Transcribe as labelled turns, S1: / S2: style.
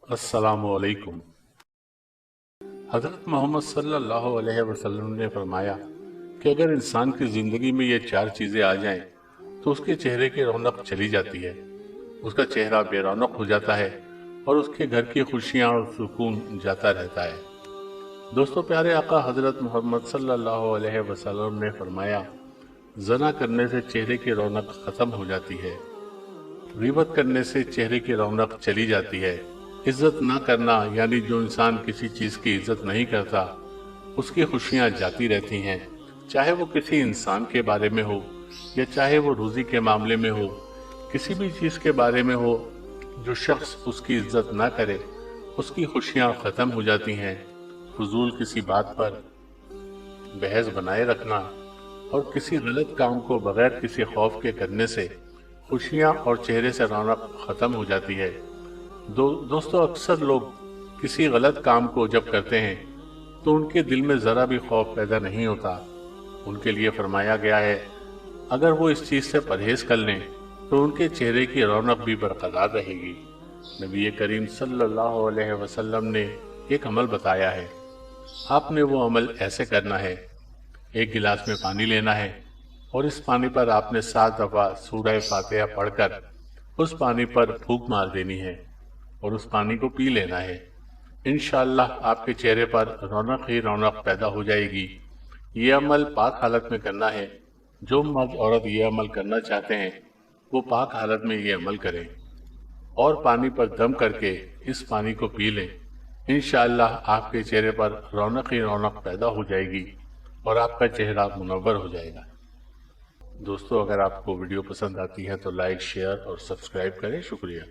S1: अस्सलामुअलैकुम। हज़रत मोहम्मद सल्लल्लाहु अलैहि वसल्लम ने फरमाया कि अगर इंसान की ज़िंदगी में ये चार चीज़ें आ जाएं तो उसके चेहरे की रौनक चली जाती है, उसका चेहरा बेरौनक हो जाता है और उसके घर की खुशियाँ और सुकून जाता रहता है। दोस्तों, प्यारे आका हज़रत मोहम्मद सल्लल्लाहु अलैहि वसल्लम ने फरमाया, ज़ना करने से चेहरे की रौनक ख़त्म हो जाती है, ग़ीबत करने से चेहरे की रौनक चली जाती है, इज्जत ना करना यानी जो इंसान किसी चीज़ की इज्जत नहीं करता उसकी खुशियाँ जाती रहती हैं, चाहे वो किसी इंसान के बारे में हो या चाहे वो रोज़ी के मामले में हो, किसी भी चीज़ के बारे में हो। जो शख्स उसकी इज्जत ना करे उसकी खुशियाँ ख़त्म हो जाती हैं। फजूल किसी बात पर बहस बनाए रखना और किसी गलत काम को बगैर किसी खौफ के करने से खुशियाँ और चेहरे से रौनक ख़त्म हो जाती है। दोस्तों, अक्सर लोग किसी गलत काम को जब करते हैं तो उनके दिल में ज़रा भी खौफ पैदा नहीं होता। उनके लिए फरमाया गया है, अगर वो इस चीज़ से परहेज कर लें तो उनके चेहरे की रौनक भी बरकरार रहेगी। नबी करीम सल्लल्लाहु अलैहि वसल्लम ने एक अमल बताया है। आपने वो अमल ऐसे करना है, एक गिलास में पानी लेना है और इस पानी पर आपने 7 दफ़ा सूरह फातिहा पढ़कर उस पानी पर फूंक मार देनी है और उस पानी को पी लेना है। इंशाअल्लाह आपके चेहरे पर रौनक ही रौनक पैदा हो जाएगी। ये अमल पाक हालत में करना है। जो मर्द औरत ये अमल करना चाहते हैं वो पाक हालत में ये अमल करें और पानी पर दम करके इस पानी को पी लें। इंशाअल्लाह आपके चेहरे पर रौनक ही रौनक पैदा हो जाएगी और आपका चेहरा मुनव्वर हो जाएगा। दोस्तों, अगर आपको वीडियो पसंद आती है तो लाइक, शेयर और सब्सक्राइब करें। शुक्रिया।